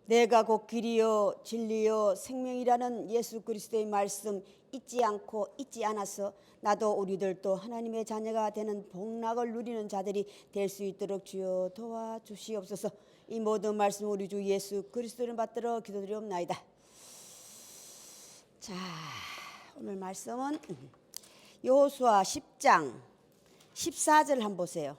내가 곧 길이요 진리요 생명이라는 예수 그리스도의 말씀 잊지 않고 잊지 않아서 나도 우리들도 하나님의 자녀가 되는 복락을 누리는 자들이 될 수 있도록 주여 도와주시옵소서. 이 모든 말씀 우리 주 예수 그리스도를 받들어 기도드리옵나이다. 자, 오늘 말씀은 여호수아 10장 14절 한번 보세요.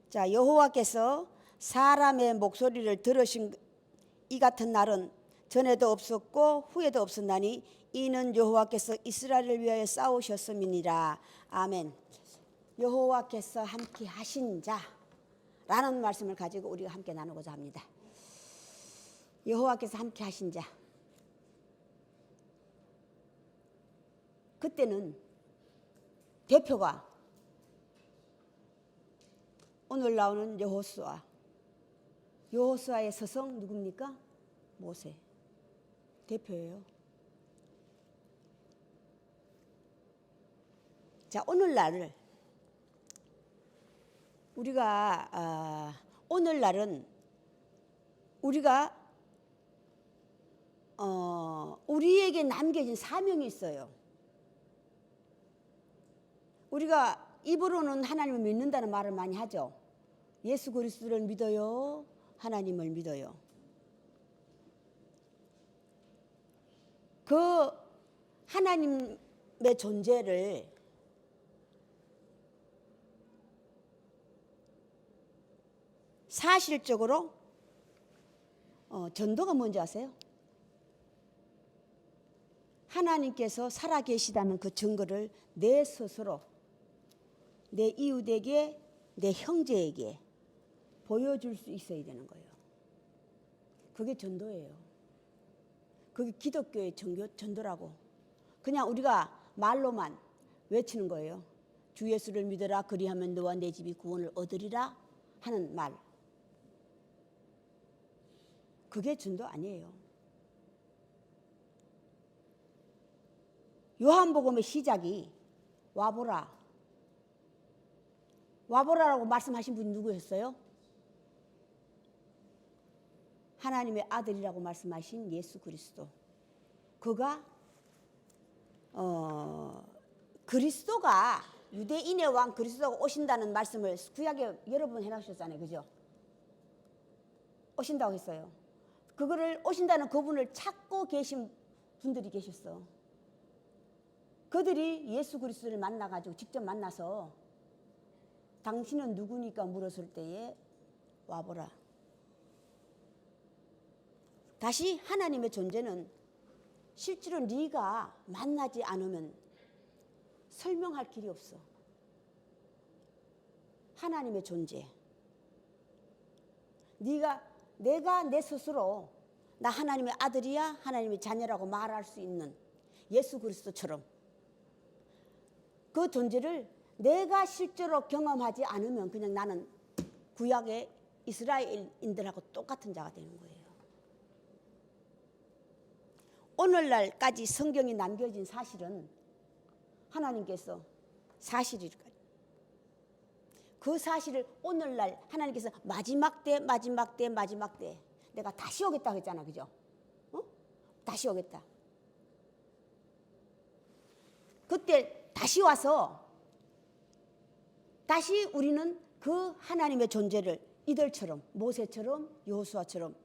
자, 여호와께서 사람의 목소리를 들으신 이 같은 날은 전에도 없었고 후에도 없었나니 이는 여호와께서 이스라엘을 위하여 싸우셨음이니라. 아멘. 여호와께서 함께 하신 자라는 말씀을 가지고 우리가 함께 나누고자 합니다. 여호와께서 함께 하신 자. 그때는 대표가 오늘 나오는 여호수아의 서성 누굽니까? 모세 대표예요. 자, 오늘날을 오늘날은 우리가 우리에게 남겨진 사명이 있어요. 우리가 입으로는 하나님을 믿는다는 말을 많이 하죠. 예수 그리스도를 믿어요. 하나님을 믿어요. 그 하나님의 존재를 사실적으로 전도가 뭔지 아세요? 하나님께서 살아계시다는 그 증거를 내 스스로 내 이웃에게 내 형제에게 보여줄 수 있어야 되는 거예요. 그게 전도예요. 그게 기독교의 전도라고. 그냥 우리가 말로만 외치는 거예요. 주 예수를 믿어라 그리하면 너와 내 집이 구원을 얻으리라 하는 말. 그게 전도 아니에요. 요한복음의 시작이 와보라라고 말씀하신 분이 누구였어요? 하나님의 아들이라고 말씀하신 예수 그리스도. 그가 그리스도가 유대인의 왕 그리스도가 오신다는 말씀을 구약에 여러 번 해놓으셨잖아요. 그죠? 오신다고 했어요. 그거를 오신다는 그분을 찾고 계신 분들이 계셨어. 그들이 예수 그리스도를 만나가지고 직접 만나서 당신은 누구니까 물었을 때에 와보라. 다시 하나님의 존재는 실제로 네가 만나지 않으면 설명할 길이 없어. 하나님의 존재. 내가 내 스스로 나 하나님의 아들이야 하나님의 자녀라고 말할 수 있는 예수 그리스도처럼 그 존재를 내가 실제로 경험하지 않으면 그냥 나는 구약의 이스라엘인들하고 똑같은 자가 되는 거예요. 오늘날까지 성경이 남겨진 사실은 하나님께서 사실이니까 그 사실을 오늘날 하나님께서 마지막 때 내가 다시 오겠다고 했잖아. 그죠? 다시 오겠다. 그때 다시 와서 다시 우리는 그 하나님의 존재를 이들처럼 모세처럼 여호수아처럼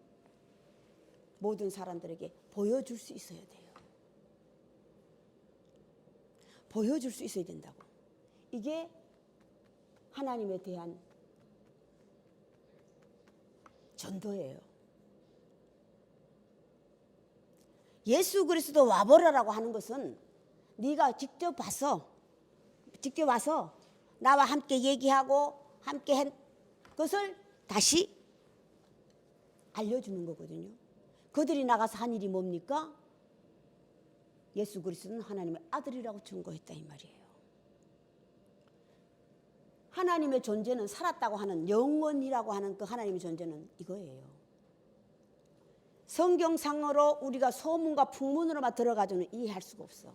모든 사람들에게 보여줄 수 있어야 돼요. 보여줄 수 있어야 된다고. 이게 하나님에 대한 전도예요. 예수 그리스도 와보라라고 하는 것은 네가 직접 와서 나와 함께 얘기하고 함께 한 것을 다시 알려주는 거거든요. 그들이 나가서 한 일이 뭡니까? 예수 그리스도는 하나님의 아들이라고 증거했다 이 말이에요. 하나님의 존재는 살았다고 하는 영원이라고 하는 그 하나님의 존재는 이거예요. 성경상으로 우리가 소문과 풍문으로만 들어가지고는 이해할 수가 없어.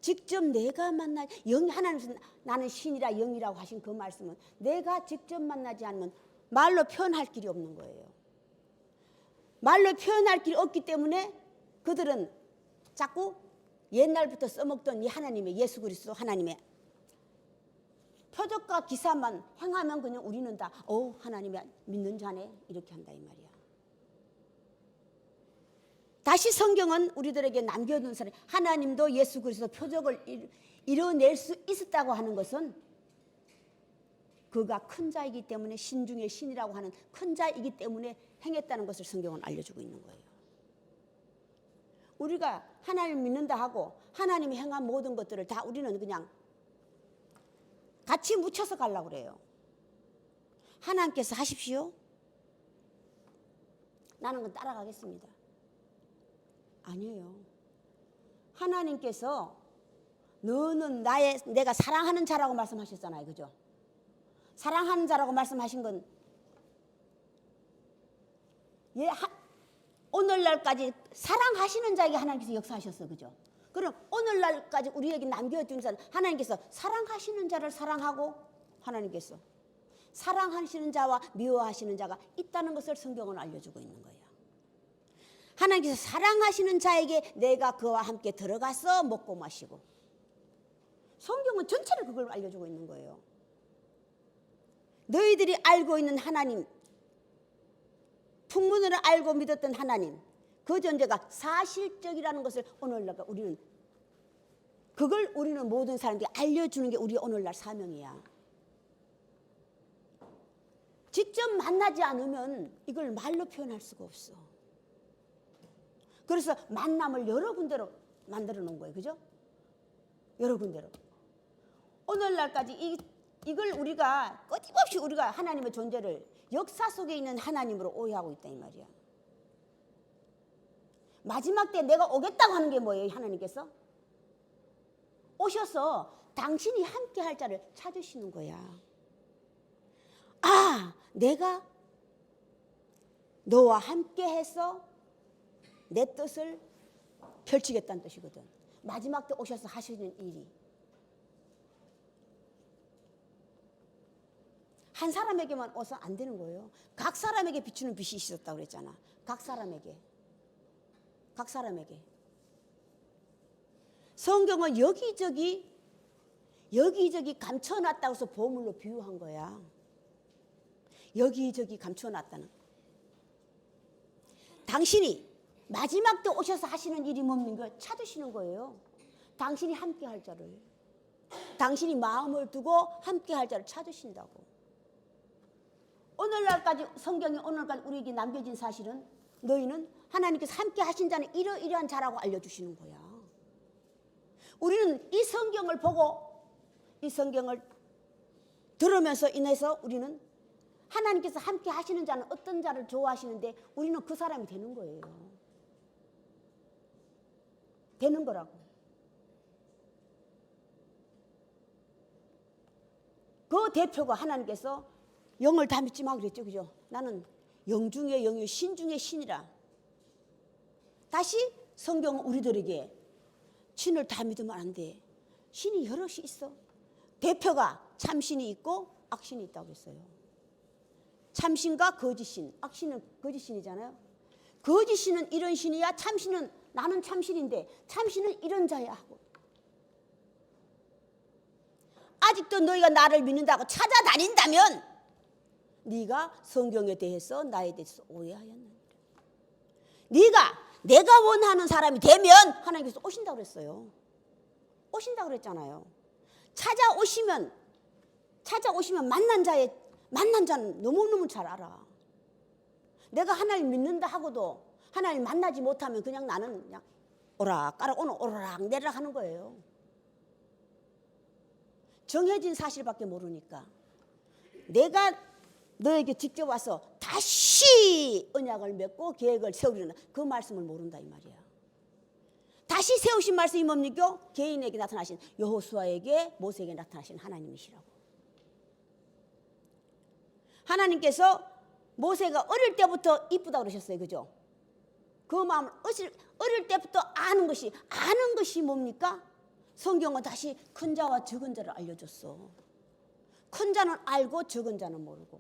직접 내가 만나 하나님께서 나는 신이라 영이라고 하신 그 말씀은 내가 직접 만나지 않으면 말로 표현할 길이 없는 거예요. 말로 표현할 길이 없기 때문에 그들은 자꾸 옛날부터 써먹던 이 하나님의 예수 그리스도 하나님의 표적과 기사만 행하면 그냥 우리는 다 하나님의 믿는 자네 이렇게 한다 이 말이야. 다시 성경은 우리들에게 남겨둔 사람 하나님도 예수 그리스도 표적을 이뤄낼 수 있었다고 하는 것은 그가 큰 자이기 때문에 신 중에 신이라고 하는 큰 자이기 때문에 행했다는 것을 성경은 알려주고 있는 거예요. 우리가 하나님을 믿는다 하고 하나님이 행한 모든 것들을 다 우리는 그냥 같이 묻혀서 가려고 그래요. 하나님께서 하십시오. 나는 그건 따라가겠습니다. 아니에요. 하나님께서 너는 내가 사랑하는 자라고 말씀하셨잖아요. 그죠? 사랑하는 자라고 말씀하신 건 오늘날까지 사랑하시는 자에게 하나님께서 역사하셨어. 그죠? 그럼 오늘날까지 우리에게 남겨준 자는 하나님께서 사랑하시는 자를 사랑하고 하나님께서 사랑하시는 자와 미워하시는 자가 있다는 것을 성경은 알려주고 있는 거예요. 하나님께서 사랑하시는 자에게 내가 그와 함께 들어가서 먹고 마시고 성경은 전체를 그걸 알려주고 있는 거예요. 너희들이 알고 있는 하나님 풍문으로 알고 믿었던 하나님 그 존재가 사실적이라는 것을 오늘날 우리는 모든 사람들이 알려주는 게 우리 오늘날 사명이야. 직접 만나지 않으면 이걸 말로 표현할 수가 없어. 그래서 만남을 여러 군데로 만들어 놓은 거예요. 그죠? 여러 군데로. 오늘날까지 이걸 우리가 끊임없이 우리가 하나님의 존재를 역사 속에 있는 하나님으로 오해하고 있다 이 말이야. 마지막 때 내가 오겠다고 하는 게 뭐예요? 하나님께서 오셔서 당신이 함께 할 자를 찾으시는 거야. 내가 너와 함께 해서 내 뜻을 펼치겠다는 뜻이거든. 마지막 때 오셔서 하시는 일이 한 사람에게만 오서 안 되는 거예요. 각 사람에게 비추는 빛이 있었다고 그랬잖아. 각 사람에게 성경은 여기저기 감춰놨다고 해서 보물로 비유한 거야. 여기저기 감춰놨다는. 당신이 마지막 때 오셔서 하시는 일이 뭡니까? 찾으시는 거예요. 당신이 함께 할 자를. 당신이 마음을 두고 함께 할 자를 찾으신다고. 오늘날까지 성경이 오늘까지 우리에게 남겨진 사실은 너희는 하나님께서 함께 하신 자는 이러이러한 자라고 알려주시는 거야. 우리는 이 성경을 보고 이 성경을 들으면서 인해서 우리는 하나님께서 함께 하시는 자는 어떤 자를 좋아하시는데 우리는 그 사람이 되는 거예요. 되는 거라고. 그 대표가 하나님께서 영을 다 믿지 마 그랬죠. 그죠? 나는 영 중에 영이요 신 중에 신이라. 다시 성경은 우리들에게 신을 다 믿으면 안 돼. 신이 여럿이 있어. 대표가 참신이 있고 악신이 있다고 했어요. 참신과 거짓신. 악신은 거짓신이잖아요. 거짓신은 이런 신이야. 참신은 나는 참신인데 참신은 이런 자야 하고. 아직도 너희가 나를 믿는다고 찾아다닌다면 네가 성경에 대해서 나에 대해서 오해하였느니라. 내가 원하는 사람이 되면 하나님께서 오신다고 그랬어요. 오신다고 그랬잖아요. 찾아오시면 만난 자는 너무너무 잘 알아. 내가 하나님 믿는다 하고도 하나님 만나지 못하면 그냥 나는 그냥 오락가락 오늘 오르락 내리락 하는 거예요. 정해진 사실밖에 모르니까. 내가 너에게 직접 와서 다시 언약을 맺고 계획을 세우려는 그 말씀을 모른다 이 말이야. 다시 세우신 말씀이 뭡니까? 개인에게 나타나신 여호수아에게 모세에게 나타나신 하나님이시라고. 하나님께서 모세가 어릴 때부터 이쁘다고 그러셨어요. 그죠? 그 마음을 어릴 때부터 아는 것이 뭡니까? 성경은 다시 큰 자와 적은 자를 알려줬어. 큰 자는 알고 적은 자는 모르고.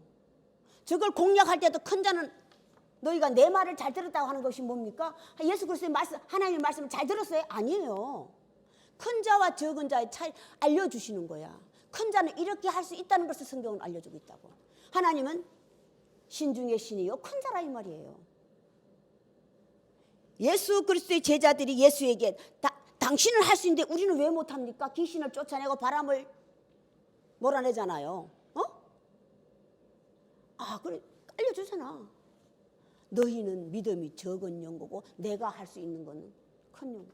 저걸 공략할 때도 큰 자는 너희가 내 말을 잘 들었다고 하는 것이 뭡니까? 예수 그리스도의 말씀, 하나님의 말씀을 잘 들었어요? 아니에요. 큰 자와 적은 자의 차이 알려주시는 거야. 큰 자는 이렇게 할 수 있다는 것을 성경은 알려주고 있다고. 하나님은 신 중에 신이요 큰 자라 이 말이에요. 예수 그리스도의 제자들이 예수에게 당신은 할 수 있는데 우리는 왜 못합니까? 귀신을 쫓아내고 바람을 몰아내잖아요. 그래 알려주잖아. 너희는 믿음이 적은 연고고 내가 할 수 있는 거는 큰 연고.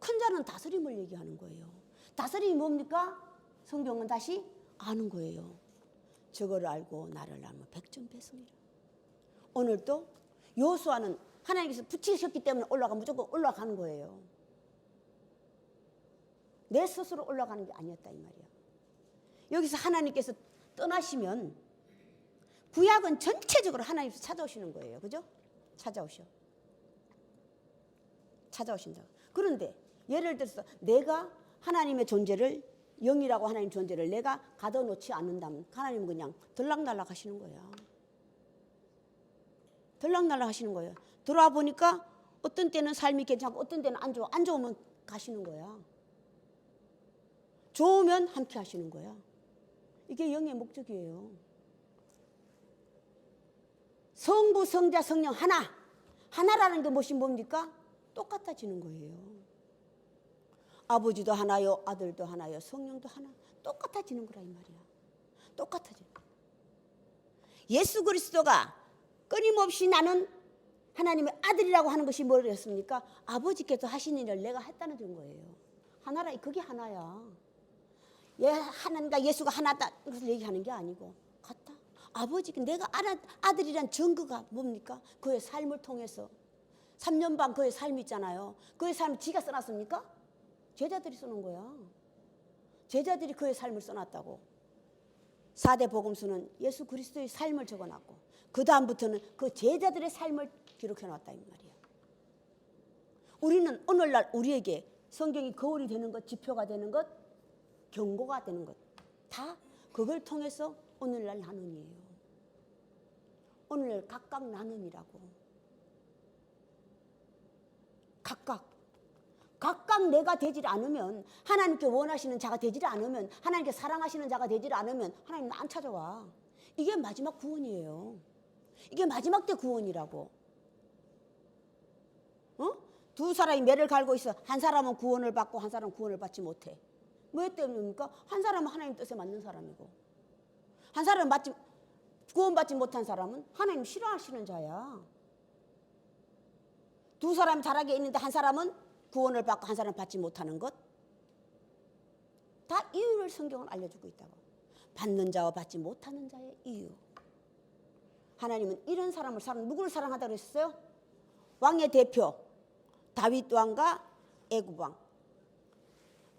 큰 자는 다스림을 얘기하는 거예요. 다스림이 뭡니까? 성경은 다시 아는 거예요. 저거를 알고 나를 알면 백전배승이라. 오늘도 여호수아는 하나님께서 붙이셨기 때문에 무조건 올라가는 거예요. 내 스스로 올라가는 게 아니었다 이 말이야. 여기서 하나님께서 떠나시면 구약은 전체적으로 하나님께서 찾아오시는 거예요. 그죠? 찾아오신다. 그런데 예를 들어서 내가 하나님의 존재를 영이라고 하나님 존재를 내가 가둬놓지 않는다면 하나님은 그냥 들락날락 하시는 거야. 들락날락 하시는 거예요. 들어와 보니까 어떤 때는 삶이 괜찮고 어떤 때는 안 좋아. 안 좋으면 가시는 거야. 좋으면 함께 하시는 거야. 이게 영의 목적이에요. 성부, 성자, 성령 하나라는 게 무엇이 뭡니까? 똑같아지는 거예요. 아버지도 하나요, 아들도 하나요, 성령도 하나. 똑같아지는 거라 이 말이야. 똑같아져. 예수 그리스도가 끊임없이 나는 하나님의 아들이라고 하는 것이 뭐였습니까? 아버지께서 하신 일을 내가 했다는 거예요. 하나라, 그게 하나야. 하나님과 예수가 하나다 이것을 얘기하는 게 아니고 같다. 아버지, 내가 아들이란 증거가 뭡니까? 그의 삶을 통해서 3년 반 그의 삶이 있잖아요. 그의 삶을 지가 써놨습니까? 제자들이 써놓은 거야. 제자들이 그의 삶을 써놨다고. 4대 복음서는 예수 그리스도의 삶을 적어놨고 그 다음부터는 그 제자들의 삶을 기록해놨다 이 말이야. 우리는 오늘날 우리에게 성경이 거울이 되는 것, 지표가 되는 것, 경고가 되는 것, 다 그걸 통해서 오늘날 나눔이에요. 오늘날 각각 나눔이라고. 각각 내가 되질 않으면, 하나님께 원하시는 자가 되질 않으면, 하나님께 사랑하시는 자가 되질 않으면 하나님 안 찾아와. 이게 마지막 구원이에요. 이게 마지막 때 구원이라고. 두 사람이 매를 갈고 있어. 한 사람은 구원을 받고 한 사람은 구원을 받지 못해. 뭐 때문입니까? 한 사람은 하나님 뜻에 맞는 사람이고 한 사람은 구원받지 못한 사람은 하나님 싫어하시는 자야. 두 사람이 잘하게 있는데 한 사람은 구원을 받고 한 사람은 받지 못하는 것, 다 이유를 성경은 알려주고 있다고. 받는 자와 받지 못하는 자의 이유. 하나님은 이런 사람을 누구를 사랑하다고 그랬어요? 왕의 대표 다윗 왕과 애굽 왕.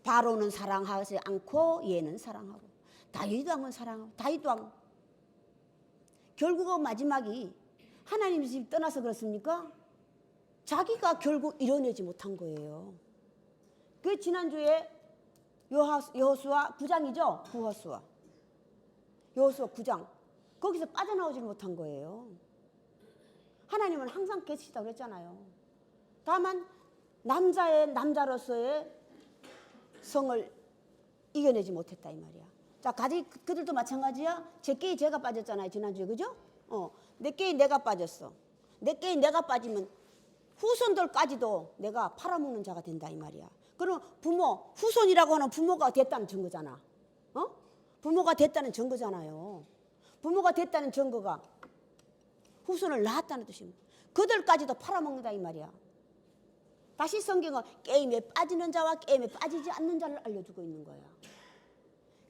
바로는 사랑하지 않고 얘는 사랑하고, 다윗 왕은 사랑하고. 다윗 왕 결국은 마지막이 하나님 집 떠나서 그렇습니까? 자기가 결국 이뤄내지 못한 거예요. 그 지난주에 여호수아 9장이죠. 여호수아 9장 거기서 빠져나오지 못한 거예요. 하나님은 항상 계시다고 그랬잖아요. 다만 남자로서의 성을 이겨내지 못했다 이 말이야. 자, 그들도 마찬가지야. 제 깨에 제가 빠졌잖아요 지난주에. 그죠? 내 깨에 내가 빠졌어. 내 깨에 내가 빠지면 후손들까지도 내가 팔아먹는 자가 된다 이 말이야. 그럼 후손이라고 하는 부모가 됐다는 증거잖아. 부모가 됐다는 증거잖아요. 부모가 됐다는 증거가 후손을 낳았다는 뜻입니다. 그들까지도 팔아먹는다 이 말이야. 다시 성경은 게임에 빠지는 자와 게임에 빠지지 않는 자를 알려주고 있는 거야.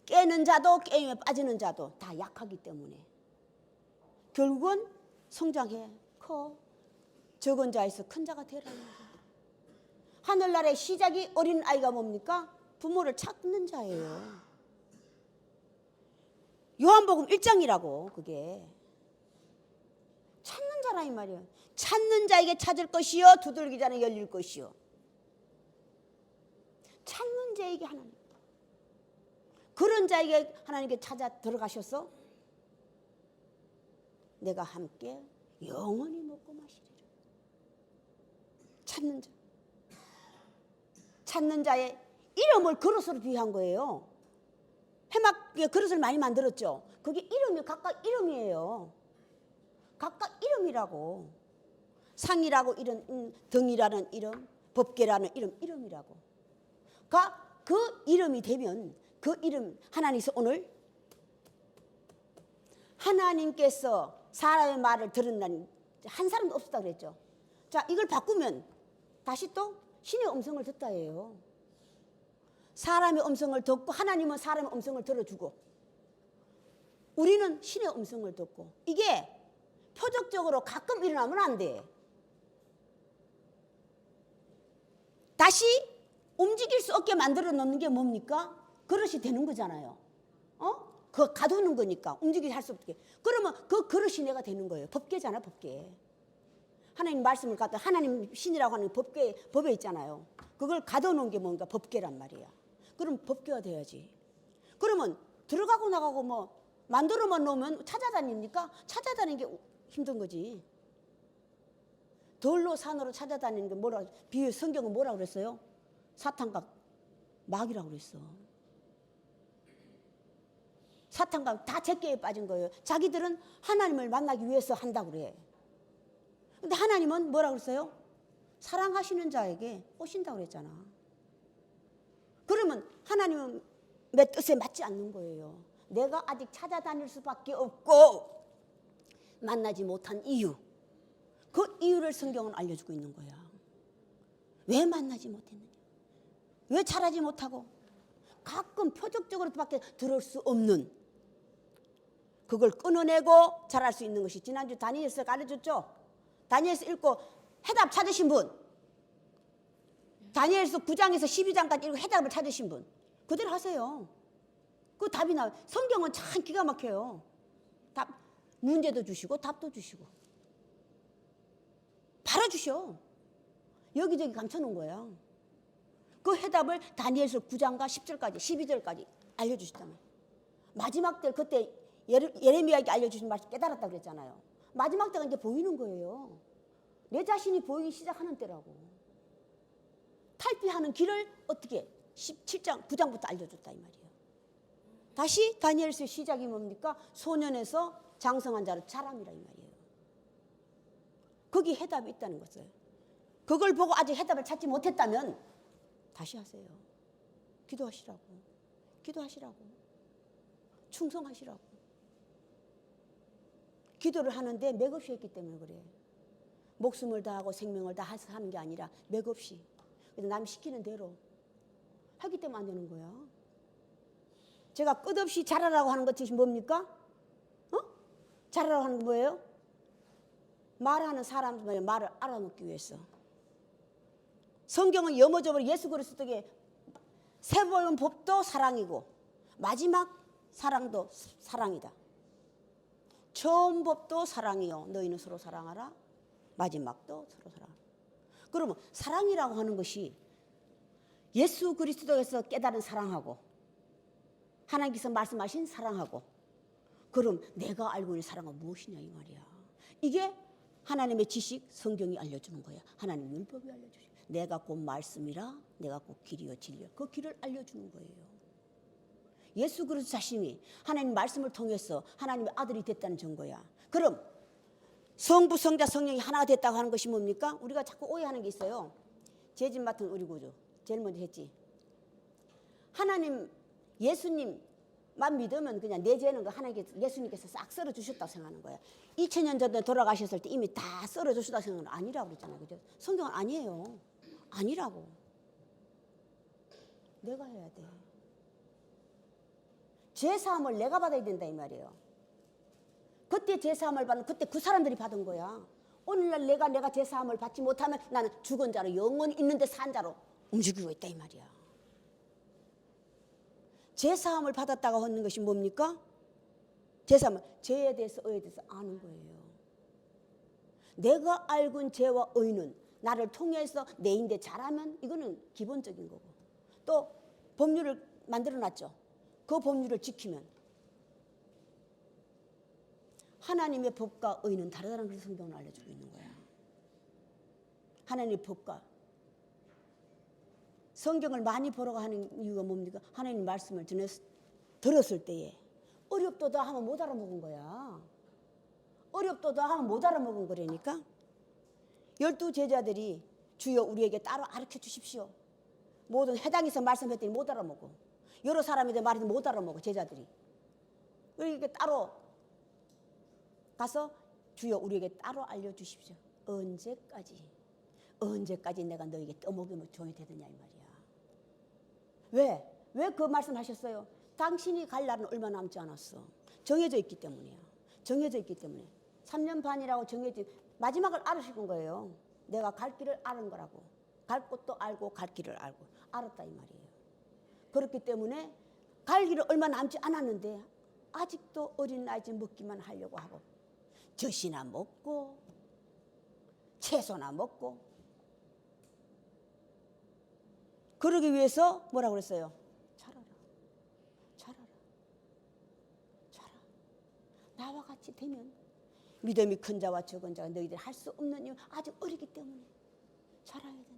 깨는 자도 게임에 빠지는 자도 다 약하기 때문에 결국은 성장해 커. 적은 자에서 큰 자가 되라는 거야. 하늘나라의 시작이 어린 아이가 뭡니까? 부모를 찾는 자예요. 요한복음 1장이라고 그게. 찾는 자라 이 말이야. 찾는 자에게 찾을 것이요 두들기 자는 열릴 것이요. 자에게 하나님. 그런 자에게 하나님께 찾아 들어가셔서 내가 함께 영원히 먹고 마시리라. 찾는 자. 찾는 자의 이름을 그릇으로 비유한 거예요. 해막 그릇을 많이 만들었죠. 그게 이름이 각각 이름이에요. 각각 이름이라고. 상이라고 이름, 등이라는 이름, 법궤라는 이름이라고. 그 이름이 되면 그 이름 하나님께서 오늘 하나님께서 사람의 말을 들은 한 사람도 없었다 그랬죠. 자, 이걸 바꾸면 다시 또 신의 음성을 듣다 해요. 사람의 음성을 듣고 하나님은 사람의 음성을 들어주고 우리는 신의 음성을 듣고 이게 표적적으로 가끔 일어나면 안 돼. 다시 움직일 수 없게 만들어 놓는 게 뭡니까? 그릇이 되는 거잖아요. 그거 가두는 거니까 움직이게 할 수 없게. 그러면 그 그릇이 내가 되는 거예요. 법궤잖아, 법궤. 하나님 말씀을 갖다 하나님 신이라고 하는 법에 있잖아요. 그걸 가둬놓은 게 뭔가 법궤란 말이야. 그럼 법궤가 돼야지. 그러면 들어가고 나가고 뭐 만들어만 놓으면 찾아다닙니까? 찾아다니는 게 힘든 거지. 돌로 산으로 찾아다니는 게 뭐라 비유 성경은 뭐라고 그랬어요? 사탄과 마귀라고 그랬어. 사탄과 다 제껴에 빠진 거예요. 자기들은 하나님을 만나기 위해서 한다고 그래. 근데 하나님은 뭐라고 그랬어요? 사랑하시는 자에게 오신다고 그랬잖아. 그러면 하나님은 내 뜻에 맞지 않는 거예요. 내가 아직 찾아다닐 수밖에 없고 만나지 못한 이유. 그 이유를 성경은 알려주고 있는 거야. 왜 만나지 못했느냐? 왜 잘하지 못하고? 가끔 표적적으로밖에 들을 수 없는 그걸 끊어내고 잘할 수 있는 것이 지난주 다니엘서 가르쳤죠. 다니엘서 읽고 해답 찾으신 분, 다니엘서 9장에서 12장까지 읽고 해답을 찾으신 분 그대로 하세요. 그 답이 나와요. 성경은 참 기가 막혀요. 답, 문제도 주시고 답도 주시고 바로 주셔. 여기저기 감춰놓은 거예요. 그 해답을 다니엘서 9장과 10절까지 12절까지 알려주셨잖아요. 마지막 때 그때 예레미야에게 알려주신 말씀 깨달았다고 그랬잖아요. 마지막 때가 이제 보이는 거예요. 내 자신이 보이기 시작하는 때라고. 탈피하는 길을 어떻게 17장 9장부터 알려줬다 이 말이에요. 다시 다니엘서의 시작이 뭡니까? 소년에서 장성한 자로 자람이라 이 말이에요. 거기 해답이 있다는 것을. 그걸 보고 아직 해답을 찾지 못했다면 다시 하세요. 기도하시라고. 기도하시라고. 충성하시라고. 기도를 하는데 맥없이 했기 때문에 그래. 목숨을 다하고 생명을 다해서 하는 게 아니라 맥없이. 그래서 남 시키는 대로 하기 때문에 안 되는 거야. 제가 끝없이 잘하라고 하는 것이 뭡니까? 잘하라고 하는 게 뭐예요? 말하는 사람들의 말을 알아먹기 위해서. 성경은 염어적으로 예수 그리스도의 세 번 법도 사랑이고 마지막 사랑도 사랑이다. 처음 법도 사랑이요. 너희는 서로 사랑하라. 마지막도 서로 사랑하라. 그러면 사랑이라고 하는 것이 예수 그리스도에서 깨달은 사랑하고 하나님께서 말씀하신 사랑하고 그럼 내가 알고 있는 사랑은 무엇이냐 이 말이야. 이게 하나님의 지식 성경이 알려주는 거야. 하나님 율법이 알려주죠. 내가 곧 말씀이라 내가 곧 길이요 진리요. 그 길을 알려주는 거예요. 예수 그리스도 자신이 하나님 말씀을 통해서 하나님의 아들이 됐다는 증거야. 그럼 성부 성자 성령이 하나가 됐다고 하는 것이 뭡니까? 우리가 자꾸 오해하는 게 있어요. 죄짓 맡은 우리 구주 제일 먼저 했지. 하나님 예수님만 믿으면 그냥 내 죄는 그 하나님께서 예수님께서 싹 썰어 주셨다고 생각하는 거야. 2000년 전에 돌아가셨을 때 이미 다 썰어 주셨다고 생각하는 건 아니라고 그랬잖아요. 그죠? 성경은 아니에요. 아니라고. 내가 해야 돼. 죄사함을 내가 받아야 된다 이 말이에요. 그때 죄사함을 받는 그때 그 사람들이 받은 거야. 오늘날 내가 죄사함을 받지 못하면 나는 죽은 자로 영원히 있는데 산 자로 움직이고 있다 이 말이야. 죄사함을 받았다고 하는 것이 뭡니까? 죄사함은 죄에 대해서 의에 대해서 아는 거예요. 내가 알고 있는 죄와 의는 나를 통해서 내인데 잘하면 이거는 기본적인 거고 또 법률을 만들어놨죠. 그 법률을 지키면 하나님의 법과 의는 다르다는 걸 성경은 알려주고 있는 거야. 하나님의 법과 성경을 많이 보러 하는 이유가 뭡니까? 하나님 말씀을 들었을 때에 어렵도다 하면 못 알아먹은 거야. 어렵도다 하면 못 알아먹은 거라니까. 12 제자들이 주여 우리에게 따로 가르쳐 주십시오. 모든 회당에서 말씀했더니 못 알아먹어. 여러 사람이 말해도 못 알아먹어 제자들이. 우리에게 따로 가서 주여 우리에게 따로 알려주십시오. 언제까지 내가 너에게 떠먹이면 종이 되느냐 이 말이야. 왜 그 말씀하셨어요? 당신이 갈 날은 얼마 남지 않았어. 정해져 있기 때문이야. 정해져 있기 때문에 3년 반이라고 정해져 마지막을 알으신 거예요. 내가 갈 길을 아는 거라고. 갈 곳도 알고 갈 길을 알고 알았다 이 말이에요. 그렇기 때문에 갈 길을 얼마 남지 않았는데 아직도 어린 나이지 먹기만 하려고 하고 젖이나 먹고 채소나 먹고 그러기 위해서 뭐라고 그랬어요? 자라라. 나와 같이 되면 믿음이 큰 자와 적은 자가 너희들 할 수 없는 이유 아직 어리기 때문에 자라야 된다.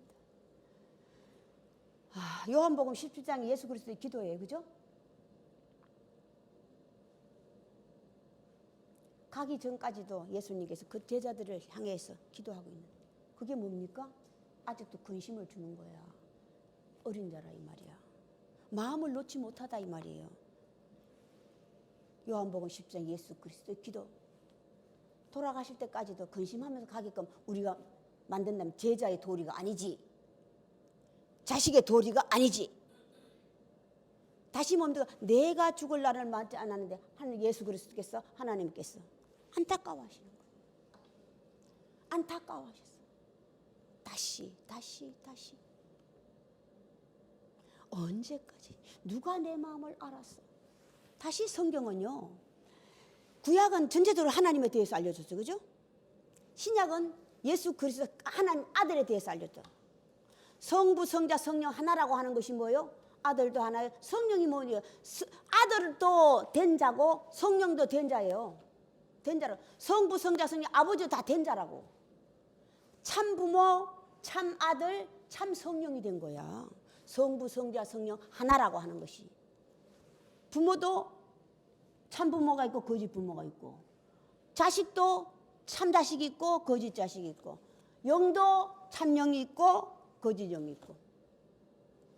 요한복음 17장에 예수 그리스도의 기도예요. 그죠? 가기 전까지도 예수님께서 그 제자들을 향해서 기도하고 있는 그게 뭡니까? 아직도 근심을 주는 거야. 어린 자라 이 말이야. 마음을 놓지 못하다 이 말이에요. 요한복음 10장 예수 그리스도의 기도. 돌아가실 때까지도 근심하면서 가게끔 우리가 만든다면 제자의 도리가 아니지. 자식의 도리가 아니지. 다시 뭡니까? 내가 죽을 날을 맞지 않았는데 예수 그리스도께서 하나님께서 안타까워하시는 거예요. 안타까워하셨어. 다시. 언제까지? 누가 내 마음을 알았어? 다시 성경은요. 구약은 전체적으로 하나님에 대해서 알려줬어. 그죠? 신약은 예수 그리스도 하나님 아들에 대해서 알려줬어. 성부, 성자, 성령 하나라고 하는 것이 뭐예요? 아들도 하나예요. 성령이 뭐예요? 아들도 된 자고 성령도 된 자예요. 된 자라고. 성부, 성자, 성령 아버지도 다 된 자라고. 참 부모, 참 아들, 참 성령이 된 거야. 성부, 성자, 성령 하나라고 하는 것이. 부모도 참 부모가 있고 거짓 부모가 있고 자식도 참 자식이 있고 거짓 자식이 있고 영도 참 영이 있고 거짓 영이 있고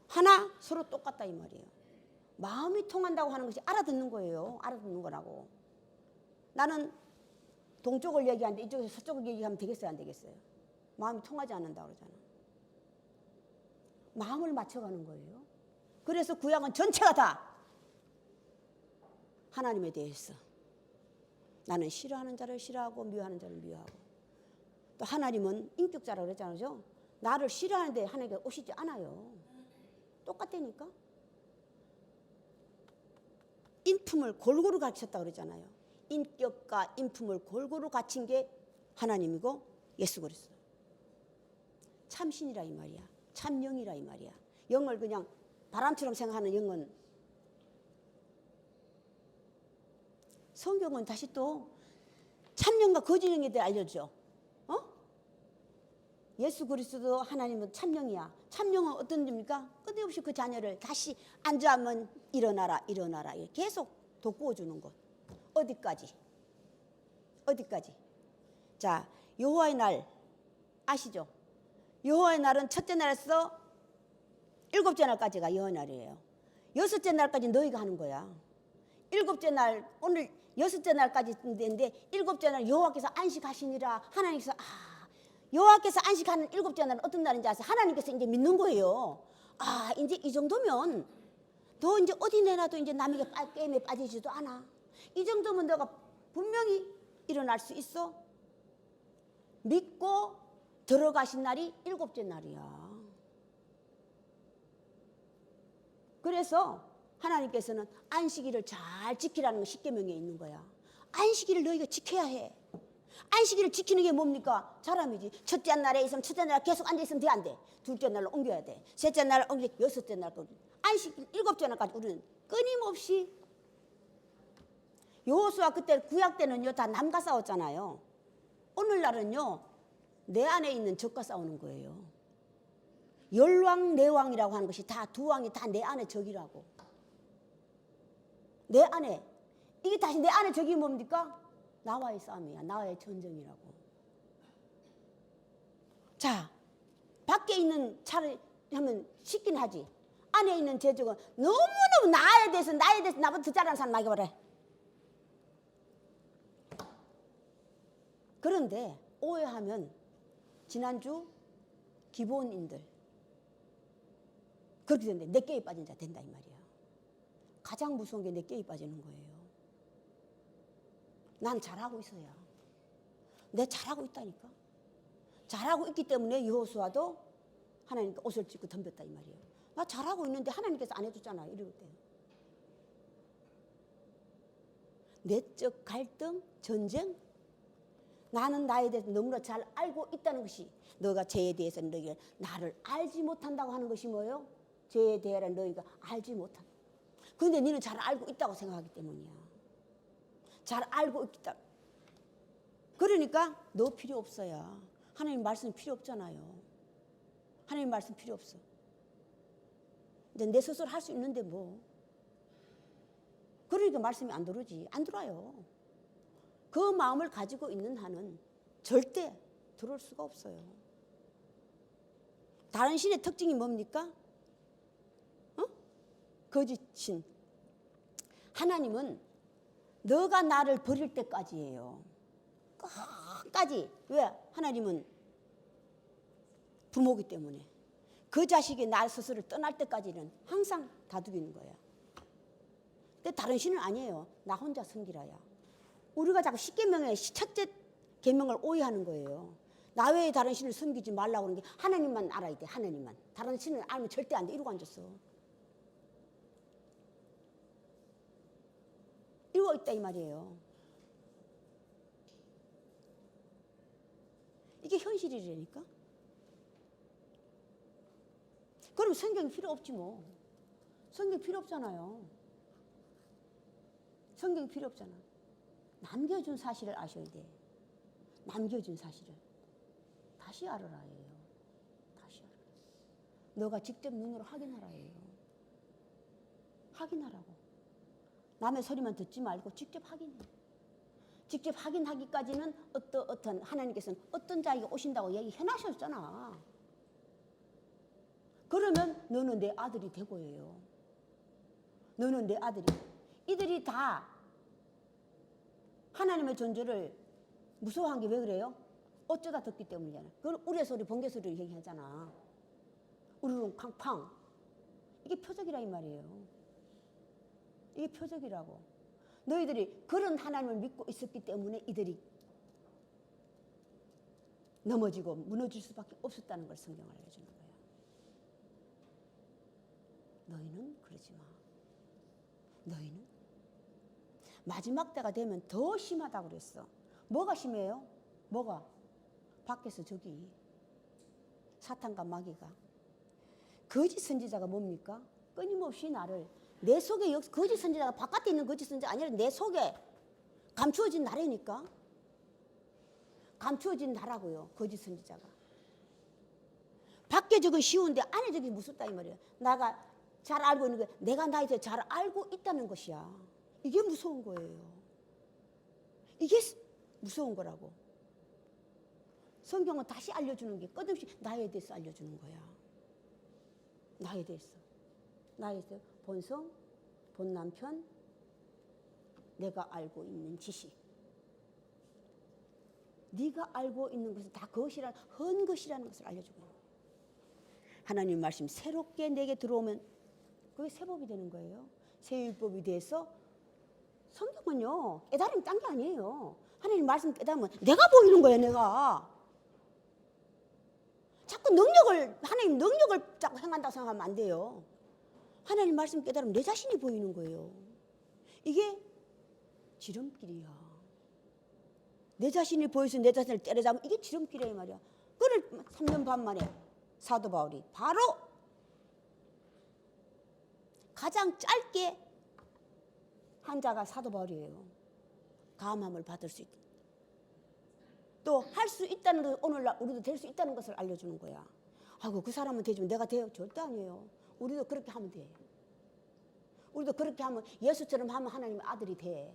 하나 서로 똑같다 이 말이에요. 마음이 통한다고 하는 것이 알아듣는 거예요. 알아듣는 거라고. 나는 동쪽을 얘기하는데 이쪽에서 서쪽을 얘기하면 되겠어요? 안 되겠어요? 마음이 통하지 않는다고 그러잖아. 마음을 맞춰가는 거예요. 그래서 구약은 전체가 다 하나님에 대해서 나는 싫어하는 자를 싫어하고 미워하는 자를 미워하고 또 하나님은 인격자라고 그랬잖아요. 나를 싫어하는데 하나님께서 오시지 않아요. 똑같다니까. 인품을 골고루 갖췄다고 그러잖아요. 인격과 인품을 골고루 갖춘 게 하나님이고 예수 그리스도. 참신이라 이 말이야. 참영이라 이 말이야. 영을 그냥 바람처럼 생각하는 영은 성경은 다시 또 참영과 거짓영에 대해 알려줘. 예수 그리스도 하나님은 참영이야. 참영은 어떤 점입니까? 끝없이 그 자녀를 다시 앉아면 일어나라 계속 돋구어 주는 것. 어디까지? 자, 여호와의 날 아시죠? 여호와의 날은 첫째 날에서 일곱째 날까지가 여호와의 날이에요. 여섯째 날까지 너희가 하는 거야. 일곱째 날 오늘 여섯째 날까지 되는데 일곱째 날 여호와께서 안식하시니라. 하나님께서 여호와께서 안식하는 일곱째 날은 어떤 날인지 아세요? 하나님께서 이제 믿는 거예요. 이제 이 정도면 너 이제 어디 내놔도 이제 남에게 게임에 빠지지도 않아. 이 정도면 너가 분명히 일어날 수 있어. 믿고 들어가신 날이 일곱째 날이야. 그래서 하나님께서는 안식일을 잘 지키라는 거 십계명에 있는 거야. 안식일을 너희가 지켜야 해. 안식일을 지키는 게 뭡니까? 사람이지. 첫째 날에 있으면 첫째 날 계속 앉아있으면 돼, 안 돼? 둘째 날로 옮겨야 돼. 셋째 날로 옮겨, 여섯째 날까지. 안식 7전까지 우리는 끊임없이 여호수아 그때 구약 때는요 다 남과 싸웠잖아요. 오늘날은요 내 안에 있는 적과 싸우는 거예요. 열왕 내왕이라고 하는 것이 다 두 왕이 다 내 안에 적이라고. 내 안에 이게 다시 내 안에 적이 뭡니까? 나와의 싸움이야. 나와의 전쟁이라고. 자, 밖에 있는 차를 하면 쉽긴 하지. 안에 있는 제적은 너무너무 나에 대해서 나보다 더 잘하는 사람 나게 말해. 그런데 오해하면 지난주 기본인들 그렇게 되는데 내 꾀에 빠진 자 된다 이 말이야. 가장 무서운 게 내 꾀에 빠지는 거예요. 난 잘하고 있어야. 내 잘하고 있다니까. 잘하고 있기 때문에 여호수아도 하나님께 옷을 찢고 덤볐다 이 말이에요. 나 잘하고 있는데 하나님께서 안 해줬잖아 이럴 때. 내적 갈등, 전쟁. 나는 나에 대해서 너무나 잘 알고 있다는 것이 너가 죄에 대해서는 너희가 나를 알지 못한다고 하는 것이 뭐예요? 죄에 대해서 너희가 알지 못한다. 그런데 너는 잘 알고 있다고 생각하기 때문이야. 잘 알고 있다. 그러니까 너 필요 없어야. 하나님 말씀 필요 없잖아요. 하나님 말씀 필요 없어. 근데 내 스스로 할 수 있는데 뭐. 그러니까 말씀이 안 들어오지. 안 들어와요. 그 마음을 가지고 있는 한은 절대 들어올 수가 없어요. 다른 신의 특징이 뭡니까? 거짓신. 하나님은 너가 나를 버릴 때까지예요. 끝까지. 왜? 하나님은 부모기 때문에. 그 자식이 나 스스로를 떠날 때까지는 항상 다투기는 거야. 근데 다른 신은 아니에요. 나 혼자 섬기라야. 우리가 자꾸 10계명의 첫째 계명을 오해하는 거예요. 나 외에 다른 신을 섬기지 말라고 하는 게 하나님만 알아야 돼. 하나님만. 다른 신을 알면 절대 안 돼. 이러고 앉았어. 이러고 있다 이 말이에요. 이게 현실이라니까. 그럼 성경이 필요 없지 뭐. 성경 필요 없잖아요. 성경이 필요 없잖아. 남겨준 사실을 아셔야 돼. 남겨준 사실을. 다시 알아라 해요. 다시 알아라. 너가 직접 눈으로 확인하라 해요. 확인하라고. 남의 소리만 듣지 말고 직접 확인해. 직접 확인하기까지는 어떤 하나님께서는 어떤 자에게 오신다고 얘기해 놨었잖아. 그러면 너는 내 아들이 되고예요. 너는 내 아들이. 이들이 다 하나님의 존재를 무서워한 게 왜 그래요? 어쩌다 듣기 때문이잖아. 그걸 우레 소리, 번개 소리를 얘기하잖아. 우르릉 팡팡. 이게 표적이라 이 말이에요. 이게 표적이라고. 너희들이 그런 하나님을 믿고 있었기 때문에 이들이 넘어지고 무너질 수밖에 없었다는 걸 성경을 알려주는 거예요. 너희는 그러지 마. 너희는 마지막 때가 되면 더 심하다고 그랬어. 뭐가 심해요? 뭐가? 밖에서 저기 사탄과 마귀가. 거짓 선지자가 뭡니까? 끊임없이 나를 내 속에 거짓 선지자가 바깥에 있는 거짓 선지자가 아니라 내 속에 감추어진 나라니까. 감추어진 나라고요. 거짓 선지자가. 밖에 저건 쉬운데 안에 저기 무섭다 이 말이에요. 나가 잘 알고 있는 게 내가 나에 대해 잘 알고 있다는 것이야. 이게 무서운 거예요. 이게 무서운 거라고. 성경은 다시 알려주는 게 끝없이 나에 대해서 알려주는 거야. 나에 대해서. 나에 대해서 본성, 본남편, 내가 알고 있는 지식. 네가 알고 있는 것은 다 그것이란 헌 것이라는 것을 알려주고 있는 거예요. 하나님 말씀 새롭게 내게 들어오면 그게 새법이 되는 거예요. 새율법이 돼서 성경은요 깨달음이 딴 게 아니에요. 하나님 말씀 깨달으면 내가 보이는 거예요. 내가 자꾸 하나님 능력을 자꾸 행한다고 생각하면 안 돼요. 하나님 말씀 깨달으면 내 자신이 보이는 거예요. 이게 지름길이야. 내 자신이 보여서 내 자신을 때려잡으면 이게 지름길이야 말이야. 그걸 3년 반 만에 사도 바울이 바로 가장 짧게 한 자가 사도 바울이에요. 감함을 받을 수 있다. 또 할 수 있다는 것, 오늘날 우리도 될 수 있다는 것을 알려주는 거야. 아이고 그 사람은 되지만 내가 돼요? 절대 아니에요. 우리도 그렇게 하면 돼. 우리도 그렇게 하면 예수처럼 하면 하나님의 아들이 돼.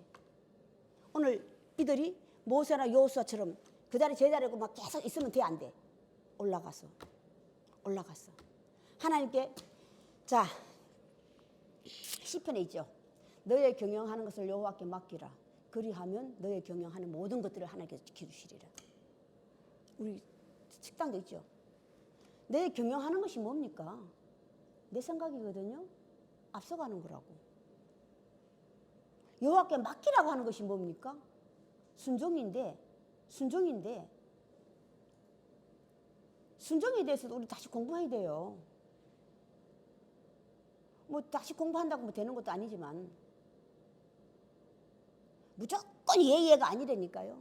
오늘 이들이 모세나 여호수아처럼 그 자리 제자리고 막 계속 있으면 돼, 안 돼? 올라갔어. 하나님께 자 시편에 있죠. 너의 경영하는 것을 여호와께 맡기라. 그리하면 너의 경영하는 모든 것들을 하나님께서 지켜주시리라. 우리 식당도 있죠. 내 경영하는 것이 뭡니까? 내 생각이거든요. 앞서가는 거라고. 여호와께 맡기라고 하는 것이 뭡니까? 순종인데 순종에 대해서도 우리 다시 공부해야 돼요. 뭐 다시 공부한다고 뭐 되는 것도 아니지만 무조건 예예가 아니라니까요.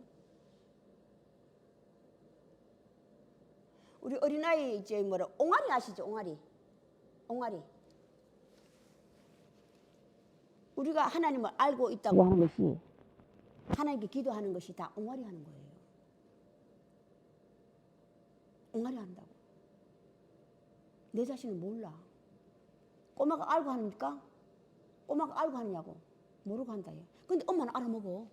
우리 어린아이 이제 뭐라 옹알이 아시죠? 옹알이. 우리가 하나님을 알고 있다고 하는 것이 하나님께 기도하는 것이 다 옹알이 하는 거예요. 옹알이 한다고. 내 자신은 몰라. 꼬마가 알고 하니까 꼬마가 알고 하느냐고 모르고 한다. 근데 엄마는 알아먹어.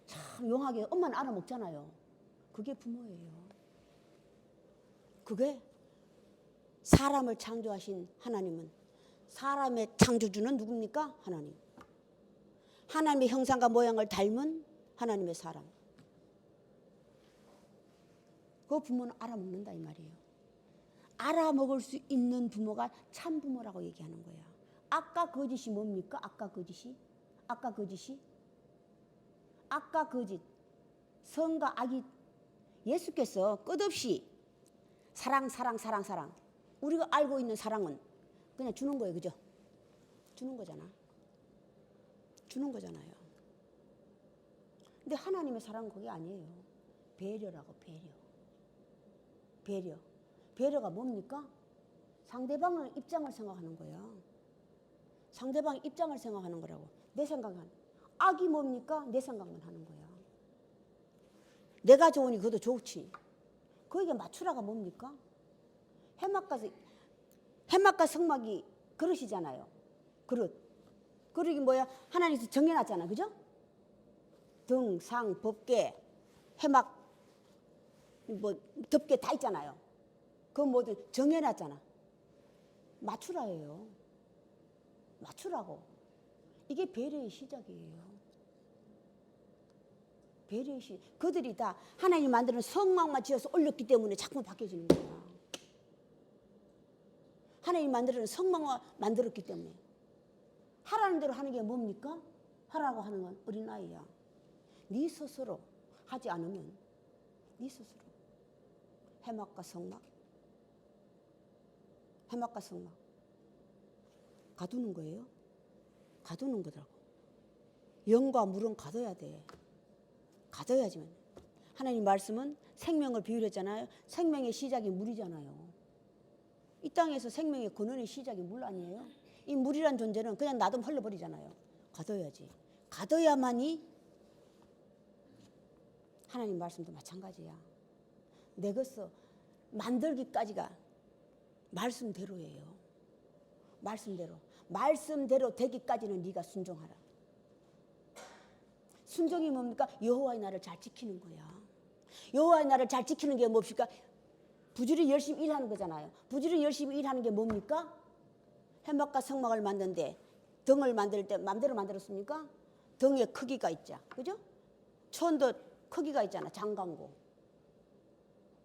참 용하게 엄마는 알아먹잖아요. 그게 부모예요. 그게 사람을 창조하신 하나님은 사람의 창조주는 누굽니까? 하나님. 하나님의 형상과 모양을 닮은 하나님의 사람. 그 부모는 알아먹는다 이 말이에요. 알아먹을 수 있는 부모가 참 부모라고 얘기하는 거야. 아까 거짓이 뭡니까? 아까 거짓. 성과 악이 예수께서 끝없이 사랑. 우리가 알고 있는 사랑은 그냥 주는 거예요. 그죠? 주는 거잖아요. 근데 하나님의 사랑은 그게 아니에요. 배려라고, 배려. 배려가 뭡니까? 상대방의 입장을 생각하는 거야. 상대방의 입장을 생각하는 거라고. 내 생각은 악이 뭡니까? 내 생각만 하는 거야. 내가 좋으니 그것도 좋지. 거기에 맞추라가 뭡니까? 해막과 성막이 그릇이잖아요. 그릇이 뭐야? 하나님께서 정해놨잖아. 그죠? 등, 상, 법계, 해막, 뭐 덮개 다 있잖아요. 그거 모두 정해놨잖아. 맞추라예요. 맞추라고. 이게 배려의 시작이에요. 배려의 시작. 그들이 다 하나님 만드는 성막만 지어서 올렸기 때문에 자꾸 바뀌어지는 거야. 하나님 만드는 성막만 만들었기 때문에. 하라는 대로 하는 게 뭡니까? 하라고 하는 건 어린아이야. 네 스스로 하지 않으면 네 스스로 해막과 성막 가두는 거예요. 가두는 거더라고. 영과 물은 가둬야 돼. 가둬야지만. 하나님 말씀은 생명을 비유했잖아요. 생명의 시작이 물이잖아요. 이 땅에서 생명의 근원의 시작이 물 아니에요? 이 물이란 존재는 그냥 놔두면 흘러버리잖아요. 가둬야지. 가둬야만이 하나님 말씀도 마찬가지야. 내 것을 만들기까지가 말씀대로예요. 말씀대로 되기까지는 네가 순종하라. 순종이 뭡니까? 여호와의 나를 잘 지키는 거야. 여호와의 나를 잘 지키는 게 뭡니까? 부지런히 열심히 일하는 거잖아요. 부지런히 열심히 일하는 게 뭡니까? 해막과 성막을 만드는데 등을 만들 때 마음대로 만들었습니까? 등의 크기가 있죠. 그죠? 천도 크기가 있잖아. 장강고.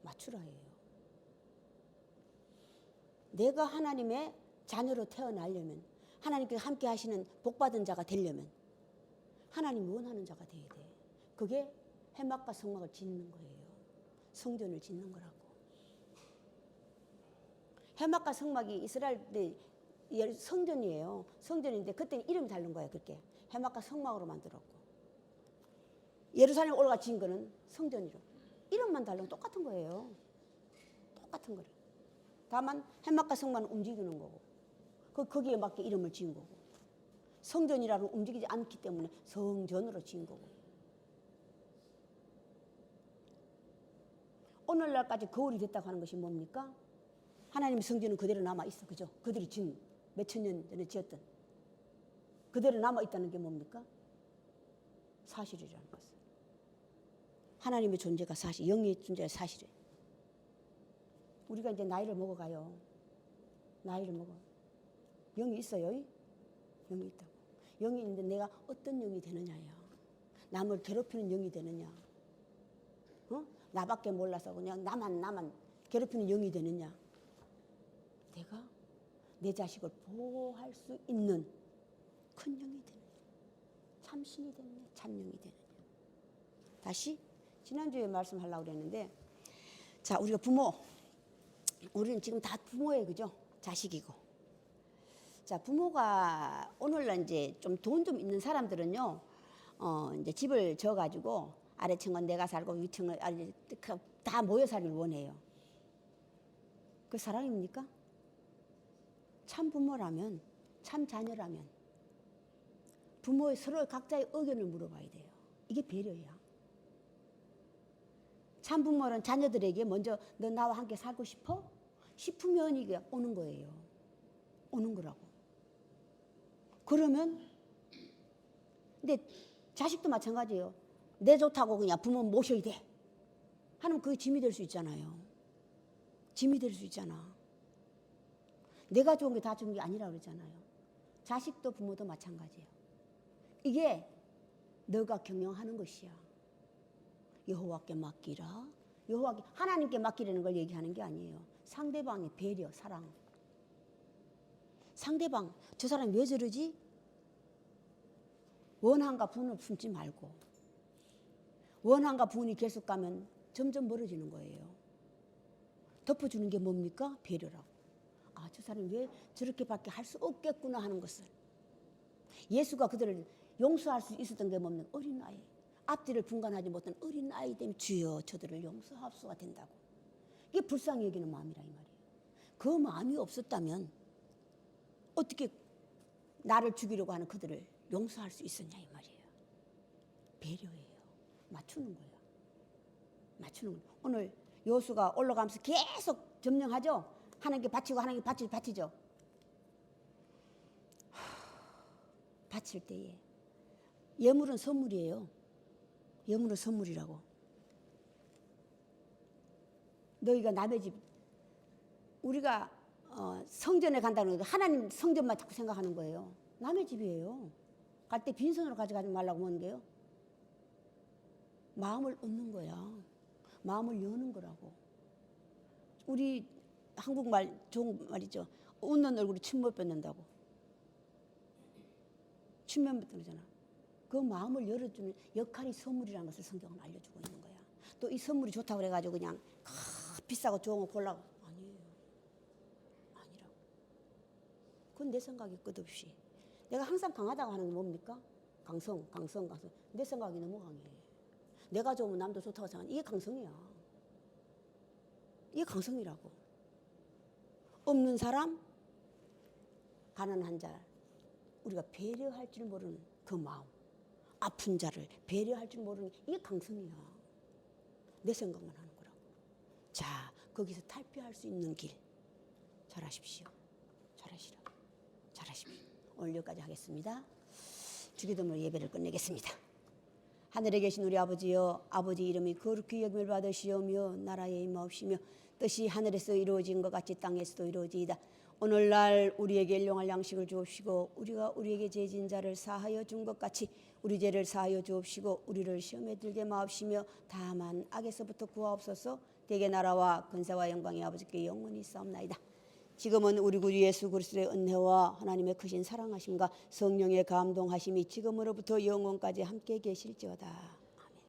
맞추라예요. 내가 하나님의 자녀로 태어나려면 하나님께서 함께 하시는 복받은 자가 되려면 하나님 원하는 자가 돼야 돼. 그게 해막과 성막을 짓는 거예요. 성전을 짓는 거라고. 해막과 성막이 이스라엘의 성전이에요. 성전인데 그때는 이름이 다른 거예요. 그렇게 해막과 성막으로 만들었고 예루살렘 올라가 지은 거는 성전이로. 이름만 다르면 똑같은 거예요. 똑같은 거를. 다만 해막과 성막은 움직이는 거고 거기에 맞게 이름을 지은 거고. 성전이라고 움직이지 않기 때문에 성전으로 지은 거고. 오늘날까지 거울이 됐다고 하는 것이 뭡니까? 하나님의 성전은 그대로 남아있어. 그죠? 그들이 지은 몇천 년 전에 지었던 그대로 남아있다는 게 뭡니까? 사실이라는 것은. 하나님의 존재가 사실, 영의 존재가 사실이에요. 우리가 이제 나이를 먹어가요. 나이를 먹어. 영이 있어요. 영이 있다고. 영이 있는데 내가 어떤 영이 되느냐야. 남을 괴롭히는 영이 되느냐. 나밖에 몰라서 그냥 나만 괴롭히는 영이 되느냐. 내가 내 자식을 보호할 수 있는 큰 영이 되느냐. 참신이 되느냐. 참영이 되느냐. 다시 지난주에 말씀하려고 그랬는데, 자, 우리가 부모, 우리는 지금 다 부모예요. 그죠? 자식이고. 자, 부모가 오늘날 이제 좀 돈 좀 있는 사람들은요, 이제 집을 져가지고 아래층은 내가 살고 위층은 다 모여 살기를 원해요. 그 사랑입니까? 참 부모라면, 참 자녀라면 부모의 서로 각자의 의견을 물어봐야 돼요. 이게 배려야. 참 부모는 자녀들에게 먼저 너 나와 함께 살고 싶어? 싶으면 이게 오는 거예요. 오는 거라고. 그러면 근데 자식도 마찬가지예요. 내 좋다고 그냥 부모 모셔야 돼 하면 그게 짐이 될 수 있잖아요. 짐이 될 수 있잖아. 내가 좋은 게 다 좋은 게 아니라 그러잖아요. 자식도 부모도 마찬가지예요. 이게 너가 경영하는 것이야. 여호와께 맡기라. 여호와께, 하나님께 맡기라는 걸 얘기하는 게 아니에요. 상대방의 배려, 사랑. 상대방, 저 사람 왜 저러지? 원한과 분을 품지 말고. 원한과 분이 계속 가면 점점 멀어지는 거예요. 덮어주는 게 뭡니까? 배려라고. 아, 저 사람이 왜 저렇게밖에 할 수 없겠구나 하는 것을. 예수가 그들을 용서할 수 있었던 게 뭡니까? 어린아이. 앞뒤를 분간하지 못한 어린아이 때문에 주여 저들을 용서합수가 된다고. 이게 불쌍히 여기는 마음이라 이 말이에요. 그 마음이 없었다면 어떻게 나를 죽이려고 하는 그들을 용서할 수 있었냐 이 말이에요. 배려예요. 맞추는 거예요. 맞추는 거예요. 오늘 여호수가 올라가면서 계속 점령하죠. 하나님께 바치고 하나님께 바치죠. 바칠 때에 예물은 선물이에요. 예물은 선물이라고. 너희가 남의 집, 우리가 성전에 간다는 거 하나님 성전만 자꾸 생각하는 거예요. 남의 집이에요. 갈 때 빈손으로 가져가지 말라고 하는 게요. 마음을 얻는 거야. 마음을 여는 거라고. 우리 한국말 좋은 말이죠. 웃는 얼굴에 침 못 뱉는다고. 침못 뱉잖아. 그 마음을 열어주는 역할이 선물이라는 것을 성경은 알려주고 있는 거야. 또 이 선물이 좋다고 그래가지고 그냥 비싸고 좋은 거 골라고. 아니에요. 아니라고. 그건 내 생각이 끝없이. 내가 항상 강하다고 하는 게 뭡니까? 강성. 내 생각이 너무 강해. 내가 좋으면 남도 좋다고 생각하는 이게 강성이야. 이게 강성이라고. 없는 사람, 가난한 자, 우리가 배려할 줄 모르는 그 마음. 아픈 자를 배려할 줄 모르는 이게 강성이야. 내 생각만 하는 거라고. 자, 거기서 탈피할 수 있는 길 잘하십시오. 잘하십시오. 오늘 여기까지 하겠습니다. 주기도문 예배를 끝내겠습니다. 하늘에 계신 우리 아버지여, 아버지 이름이 거룩히 여김을 받으시오며 나라의 임하옵시며 뜻이 하늘에서 이루어진 것 같이 땅에서도 이루어지이다. 오늘날 우리에게 일용할 양식을 주옵시고 우리가 우리에게 죄진 자를 사하여 준 것 같이 우리 죄를 사하여 주옵시고 우리를 시험에 들게 마옵시며 다만 악에서부터 구하옵소서. 대개 나라와 근세와 영광이 아버지께 영원히 있사옵나이다. 지금은 우리 구주 예수 그리스도의 은혜와 하나님의 크신 사랑하심과 성령의 감동하심이 지금으로부터 영원까지 함께 계실지어다.